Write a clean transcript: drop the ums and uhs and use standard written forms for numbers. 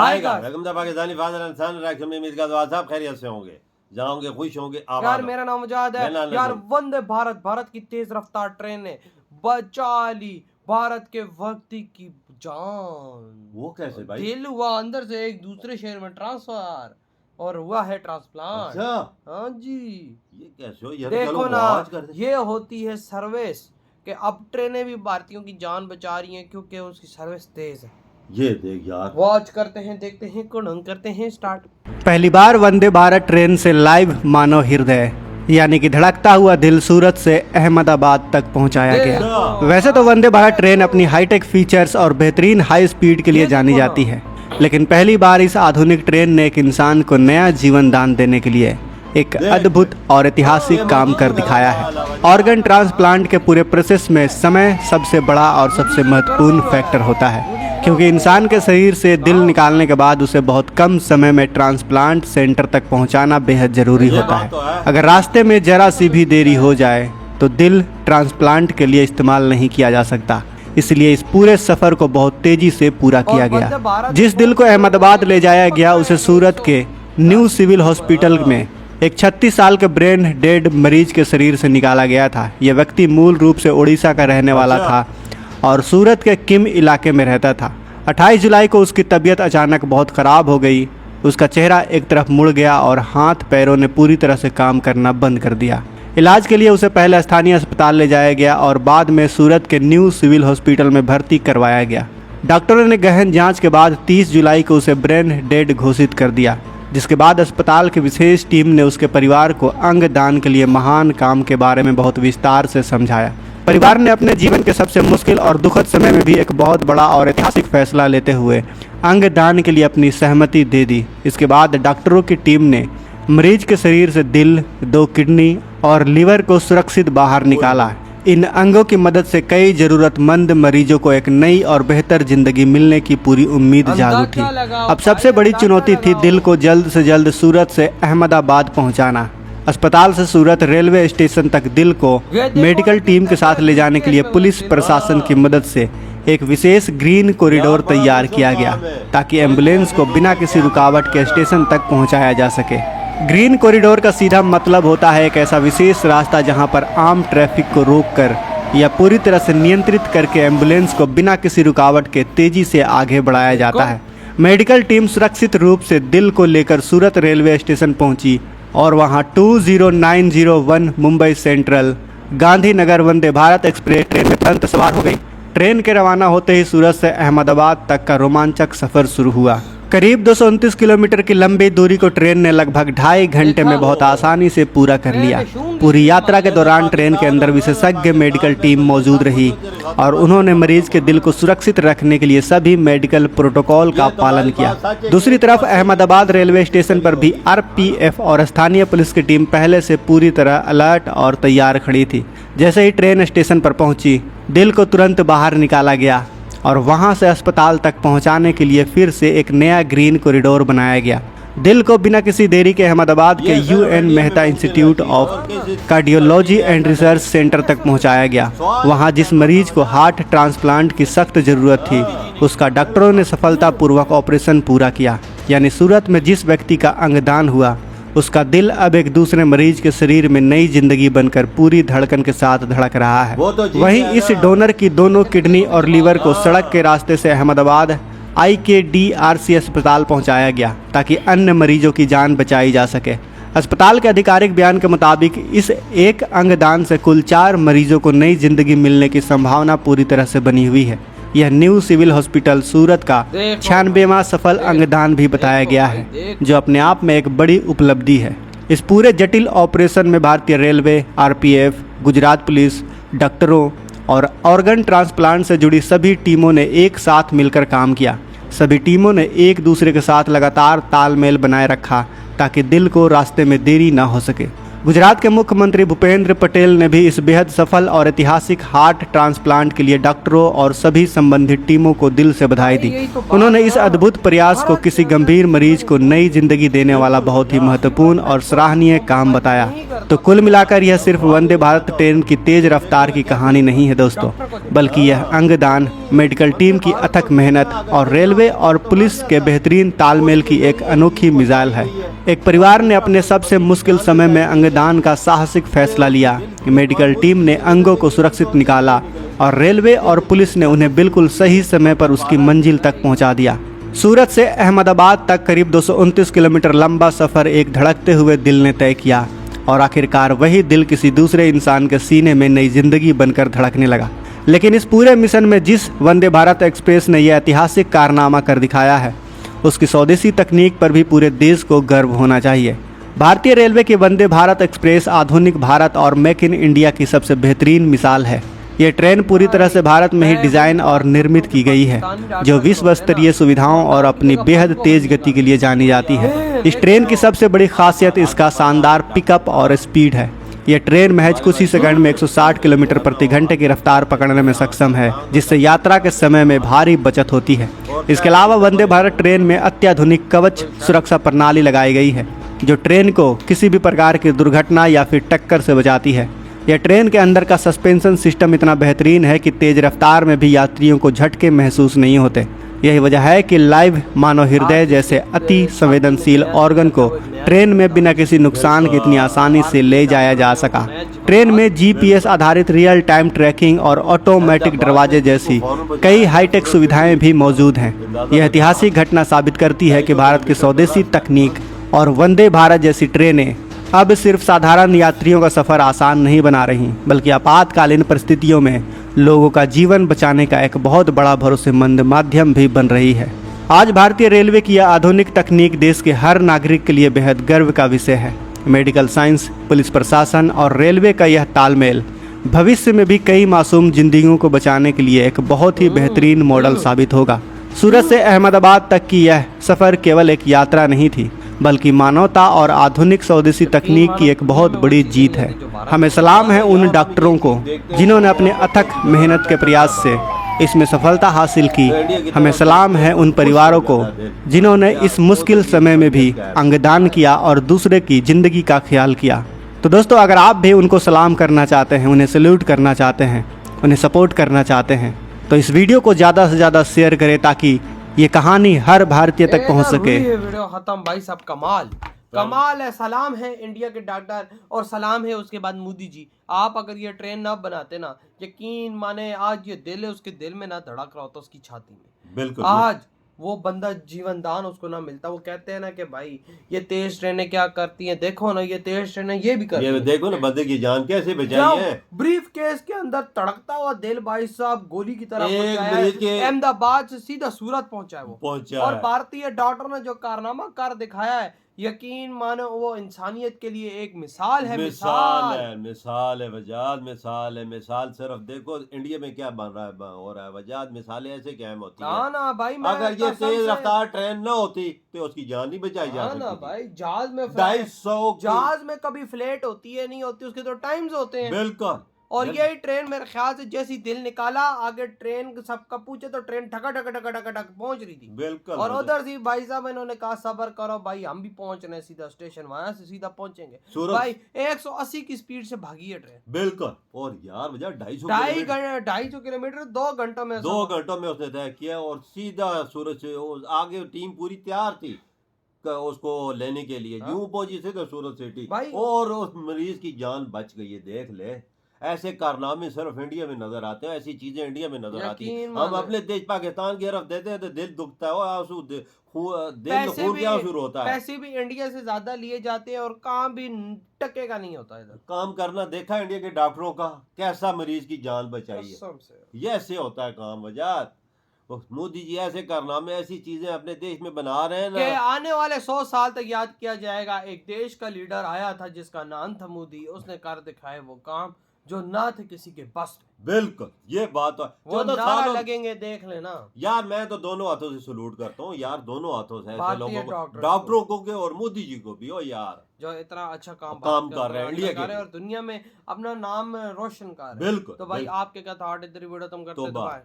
आएगा। बेगमदा पाकिस्तानी फादर इंसान राखी उम्मीद का दुआ साहब खैरियत से होंगे, जाओगे खुश होंगे। यार मेरा नाम मुजाहिद है यार। वंदे भारत, भारत की तेज रफ्तार ट्रेन ने बचा ली भारत के वक्त की जान। वो कैसे भाई? दिल हुआ अंदर से एक दूसरे शहर में ट्रांसफर और हुआ है ट्रांसप्लांट। अच्छा हाँ जी, ये कैसे हो? ये देखो ना, ये होती है सर्विस कि अब ट्रेनें भी भारतीयों की जान बचा रही हैं क्योंकि उसकी सर्विस तेज है। ये देख यार, वॉच करते हैं, देखते हैं, कुड़ंग करते हैं स्टार्ट। पहली बार वंदे भारत ट्रेन से लाइव मानव हृदय यानी कि धड़कता हुआ दिल सूरत से अहमदाबाद तक पहुंचाया गया। वैसे तो वंदे भारत ट्रेन अपनी हाईटेक फीचर्स और बेहतरीन हाई स्पीड के लिए जानी जाती है, लेकिन पहली बार इस आधुनिक ट्रेन ने एक इंसान को नया जीवन दान देने के लिए एक अद्भुत और ऐतिहासिक काम कर दिखाया है। ऑर्गन ट्रांसप्लांट के पूरे प्रोसेस में समय सबसे बड़ा और सबसे महत्वपूर्ण फैक्टर होता है, क्योंकि इंसान के शरीर से दिल निकालने के बाद उसे बहुत कम समय में ट्रांसप्लांट सेंटर तक पहुंचाना बेहद ज़रूरी होता है। अगर रास्ते में जरा सी भी देरी हो जाए तो दिल ट्रांसप्लांट के लिए इस्तेमाल नहीं किया जा सकता। इसलिए इस पूरे सफ़र को बहुत तेज़ी से पूरा किया गया। जिस दिल को अहमदाबाद ले जाया गया उसे सूरत के न्यू सिविल हॉस्पिटल में एक 36 साल के ब्रेन डेड मरीज के शरीर से निकाला गया था। यह व्यक्ति मूल रूप से उड़ीसा का रहने वाला था और सूरत के किम इलाके में रहता था। 28 जुलाई को उसकी तबीयत अचानक बहुत ख़राब हो गई। उसका चेहरा एक तरफ मुड़ गया और हाथ पैरों ने पूरी तरह से काम करना बंद कर दिया। इलाज के लिए उसे पहले स्थानीय अस्पताल ले जाया गया और बाद में सूरत के न्यू सिविल हॉस्पिटल में भर्ती करवाया गया। डॉक्टरों ने गहन जांच के बाद 30 जुलाई को उसे ब्रेन डेड घोषित कर दिया, जिसके बाद अस्पताल की विशेष टीम ने उसके परिवार को अंग दान के लिए महान काम के बारे में बहुत विस्तार से समझाया। परिवार ने अपने जीवन के सबसे मुश्किल और दुखद समय में भी एक बहुत बड़ा और ऐतिहासिक फैसला लेते हुए अंग दान के लिए अपनी सहमति दे दी। इसके बाद डॉक्टरों की टीम ने मरीज के शरीर से दिल, 2 किडनी और लीवर को सुरक्षित बाहर निकाला। इन अंगों की मदद से कई ज़रूरतमंद मरीजों को एक नई और बेहतर ज़िंदगी मिलने की पूरी उम्मीद जाग उठी। अब सबसे बड़ी चुनौती थी दिल को जल्द से जल्द सूरत से अहमदाबाद पहुंचाना। अस्पताल से सूरत रेलवे स्टेशन तक दिल को मेडिकल टीम के साथ ले जाने के लिए पुलिस प्रशासन की मदद से एक विशेष ग्रीन कॉरिडोर तैयार किया गया, ताकि एम्बुलेंस को बिना किसी रुकावट के स्टेशन तक पहुंचाया जा सके। ग्रीन कॉरिडोर का सीधा मतलब होता है एक ऐसा विशेष रास्ता जहां पर आम ट्रैफिक को रोककर या पूरी तरह से नियंत्रित करके एम्बुलेंस को बिना किसी रुकावट के तेजी से आगे बढ़ाया जाता है। मेडिकल टीम सुरक्षित रूप से दिल को लेकर सूरत रेलवे स्टेशन पहुंची और वहां 20901 Mumbai central Gandhinagar Vande Bharat express train में तुरंत सवार हो गई। ट्रेन के रवाना होते ही सूरत से अहमदाबाद तक का रोमांचक सफर शुरू हुआ। करीब 229 किलोमीटर की लंबी दूरी को ट्रेन ने लगभग 2.5 घंटे में बहुत आसानी से पूरा कर लिया। पूरी यात्रा के दौरान ट्रेन के अंदर विशेषज्ञ मेडिकल टीम मौजूद रही और उन्होंने मरीज के दिल को सुरक्षित रखने के लिए सभी मेडिकल प्रोटोकॉल का पालन किया। दूसरी तरफ अहमदाबाद रेलवे स्टेशन पर भी आरपीएफ और स्थानीय पुलिस की टीम पहले से पूरी तरह अलर्ट और तैयार खड़ी थी। जैसे ही ट्रेन स्टेशन पर पहुंची, दिल को तुरंत बाहर निकाला गया और वहां से अस्पताल तक पहुंचाने के लिए फिर से एक नया ग्रीन कॉरिडोर बनाया गया। दिल को बिना किसी देरी के अहमदाबाद के UN Mehta institute of cardiology and research centre तक पहुंचाया गया। वहां जिस मरीज को हार्ट ट्रांसप्लांट की सख्त ज़रूरत थी, उसका डॉक्टरों ने सफलतापूर्वक ऑपरेशन पूरा किया। यानी सूरत में जिस व्यक्ति का अंगदान हुआ, उसका दिल अब एक दूसरे मरीज के शरीर में नई जिंदगी बनकर पूरी धड़कन के साथ धड़क रहा है। वहीं इस डोनर की दोनों किडनी और लीवर को सड़क के रास्ते से अहमदाबाद IKDRC अस्पताल पहुंचाया गया, ताकि अन्य मरीजों की जान बचाई जा सके। अस्पताल के आधिकारिक बयान के मुताबिक इस एक अंगदान से कुल 4 मरीजों को नई जिंदगी मिलने की संभावना पूरी तरह से बनी हुई है। यह न्यू सिविल हॉस्पिटल सूरत का 96वां सफल अंगदान भी बताया गया है, जो अपने आप में एक बड़ी उपलब्धि है। इस पूरे जटिल ऑपरेशन में भारतीय रेलवे, आरपीएफ, गुजरात पुलिस, डॉक्टरों और ऑर्गन ट्रांसप्लांट से जुड़ी सभी टीमों ने एक साथ मिलकर काम किया। सभी टीमों ने एक दूसरे के साथ लगातार तालमेल बनाए रखा, ताकि दिल को रास्ते में देरी ना हो सके। गुजरात के मुख्यमंत्री भूपेंद्र पटेल ने भी इस बेहद सफल और ऐतिहासिक हार्ट ट्रांसप्लांट के लिए डॉक्टरों और सभी संबंधित टीमों को दिल से बधाई दी। उन्होंने इस अद्भुत प्रयास को किसी गंभीर मरीज को नई जिंदगी देने वाला बहुत ही महत्वपूर्ण और सराहनीय काम बताया। तो कुल मिलाकर यह सिर्फ वंदे भारत ट्रेन की तेज रफ्तार की कहानी नहीं है दोस्तों, बल्कि यह अंगदान, मेडिकल टीम की अथक मेहनत और रेलवे और पुलिस के बेहतरीन तालमेल की एक अनोखी मिसाल है। एक परिवार ने अपने सबसे मुश्किल समय में अंगदान का साहसिक फैसला लिया। मेडिकल टीम ने अंगों को सुरक्षित निकाला और रेलवे और पुलिस ने उन्हें बिल्कुल सही समय पर उसकी मंजिल तक पहुंचा दिया। सूरत से अहमदाबाद तक करीब 229 किलोमीटर लंबा सफर एक धड़कते हुए दिल ने तय किया और आखिरकार वही दिल किसी दूसरे इंसान के सीने में नई जिंदगी बनकर धड़कने लगा। लेकिन इस पूरे मिशन में जिस वंदे भारत एक्सप्रेस ने यह ऐतिहासिक कारनामा कर दिखाया है, उसकी स्वदेशी तकनीक पर भी पूरे देश को गर्व होना चाहिए। भारतीय रेलवे की वंदे भारत एक्सप्रेस आधुनिक भारत और मेक इन इंडिया की सबसे बेहतरीन मिसाल है। ये ट्रेन पूरी तरह से भारत में ही डिजाइन और निर्मित की गई है, जो विश्व स्तरीय सुविधाओं और अपनी बेहद तेज गति के लिए जानी जाती है। इस ट्रेन की सबसे बड़ी खासियत इसका शानदार पिकअप और स्पीड है। यह ट्रेन महज कुछ ही सेकंड में 160 किलोमीटर प्रति घंटे की रफ्तार पकड़ने में सक्षम है, जिससे यात्रा के समय में भारी बचत होती है। इसके अलावा वंदे भारत ट्रेन में अत्याधुनिक कवच सुरक्षा प्रणाली लगाई गई है, जो ट्रेन को किसी भी प्रकार की दुर्घटना या फिर टक्कर से बचाती है। यह ट्रेन के अंदर का सस्पेंशन सिस्टम इतना बेहतरीन है कि तेज रफ्तार में भी यात्रियों को झटके महसूस नहीं होते। यही वजह है कि लाइव मानव हृदय जैसे अति संवेदनशील ऑर्गन को ट्रेन में बिना किसी नुकसान के इतनी आसानी से ले जाया जा सका। ट्रेन में जीपीएस आधारित रियल टाइम ट्रैकिंग और ऑटोमेटिक दरवाजे जैसी कई हाईटेक सुविधाएं भी मौजूद हैं। यह ऐतिहासिक घटना साबित करती है कि भारत की स्वदेशी तकनीक और वंदे भारत जैसी ट्रेनें अब सिर्फ साधारण यात्रियों का सफ़र आसान नहीं बना रही, बल्कि आपातकालीन परिस्थितियों में लोगों का जीवन बचाने का एक बहुत बड़ा भरोसेमंद माध्यम भी बन रही है। आज भारतीय रेलवे की यह आधुनिक तकनीक देश के हर नागरिक के लिए बेहद गर्व का विषय है। मेडिकल साइंस, पुलिस प्रशासन और रेलवे का यह तालमेल भविष्य में भी कई मासूम जिंदगियों को बचाने के लिए एक बहुत ही बेहतरीन मॉडल साबित होगा। सूरत से अहमदाबाद तक की यह सफ़र केवल एक यात्रा नहीं थी, बल्कि मानवता और आधुनिक स्वदेशी तकनीक की एक बहुत बड़ी जीत है। हमें सलाम है उन डॉक्टरों को जिन्होंने अपने अथक मेहनत के प्रयास से इसमें सफलता हासिल की। हमें सलाम है उन परिवारों को जिन्होंने इस मुश्किल समय में भी अंगदान किया और दूसरे की ज़िंदगी का ख्याल किया। तो दोस्तों, अगर आप भी उनको सलाम करना चाहते हैं, उन्हें सैल्यूट करना चाहते हैं, उन्हें सपोर्ट करना चाहते हैं, तो इस वीडियो को ज़्यादा से ज़्यादा शेयर करें ताकि ये कहानी हर भारतीय तक पहुंच सके। वीडियो खत्म भाई साहब, कमाल है। सलाम है इंडिया के डॉक्टर और सलाम है उसके बाद मोदी जी। आप अगर ये ट्रेन ना बनाते ना, यकीन माने आज ये दिल है उसके दिल में ना धड़क रहा होता उसकी छाती में। बिल्कुल आज वो बंदा जीवन दान उसको ना मिलता। वो कहते हैं ना कि भाई ये तेज ट्रेनें क्या करती हैं, देखो ना ये तेज ट्रेनें ये भी करती हैं। देखो ना बंदे की जान कैसे बचाई है। ब्रीफ केस के अंदर तड़कता हुआ दिल भाई साहब गोली की तरह पहुंचाया, अहमदाबाद से सीधा सूरत पहुंचा है वो पहुंचा। और भारतीय डॉक्टर ने जो कारनामा कर दिखाया है, यकीन मानो वो इंसानियत के लिए एक मिसाल है। मिसाल है वजाद, मिसाल है। मिसाल सिर्फ देखो इंडिया में क्या बन रहा है, हो रहा है वजाद। मिसालें ऐसे कायम होती है ना भाई, अगर ये तेज रफ्तार ट्रेन ना होती तो उसकी जान नहीं बचाई जा सकती। ना भाई, जहाज में 250 जहाज में कभी फ्लेट होती है नहीं होती, उसके तो टाइम्स होते हैं। बिल्कुल। और यही ट्रेन मेरे ख्याल से जैसी दिल निकाला, आगे ट्रेन सबका पूछे तो ट्रेन ठका ठका ठका ठका ठक पहुंच रही थी। बिल्कुल। और उधर से भाई साहब इन्होंने कहा सब्र करो भाई, हम भी पहुंच रहे हैं सीधा स्टेशन, वहां से सीधा पहुंचेंगे। भाई 180 की स्पीड से भागी है ट्रेन। बिल्कुल। और यार वजह 250 किलोमीटर 2 घंटों में उसने तय किया और सीधा सूरत से आगे टीम पूरी तैयार थी उसको लेने के लिए। यूं पहुंची सीधा सूरत सिटी और उस मरीज की जान बच गई है। देख ले, ऐसे कारनामे सिर्फ इंडिया में नजर आते हैं, ऐसी चीजें इंडिया में नजर आती हैं। हम अपने देश पाकिस्तान की तरफ देते हैं तो दिल दुखता है, आंसू दिल खून के आंसू होता है। पैसे भी इंडिया से ज्यादा लिए जाते हैं और काम भी टके का नहीं होता इधर। काम करना देखा इंडिया के डॉक्टरों का, कैसा मरीज की जान बचाई है। ये ऐसे होता है काम वजात। मोदी जी ऐसे कारनामे, ऐसी चीजें अपने देश में बना रहे हैं ना कि आने वाले 100 साल तक याद किया जाएगा। एक देश का लीडर आया था जिसका नाम था मोदी, उसने कर दिखाए वो काम जो ना थे किसी के बस में। बिल्कुल, ये बात तो वो नारा लगेंगे, देख लेना यार। मैं तो दोनों हाथों से सलूट करता हूँ यार, दोनों हाथों से ऐसे भारतीय लोगों को, डॉक्टरों को के और मोदी जी को भी हो यार, जो इतना अच्छा काम कर रहे हैं इंडिया के और दुनिया में अपना नाम रोशन कर रहे हैं। बिल्कुल। तो भाई आपके क्या थॉट इधर वीडियो तुम करते हो?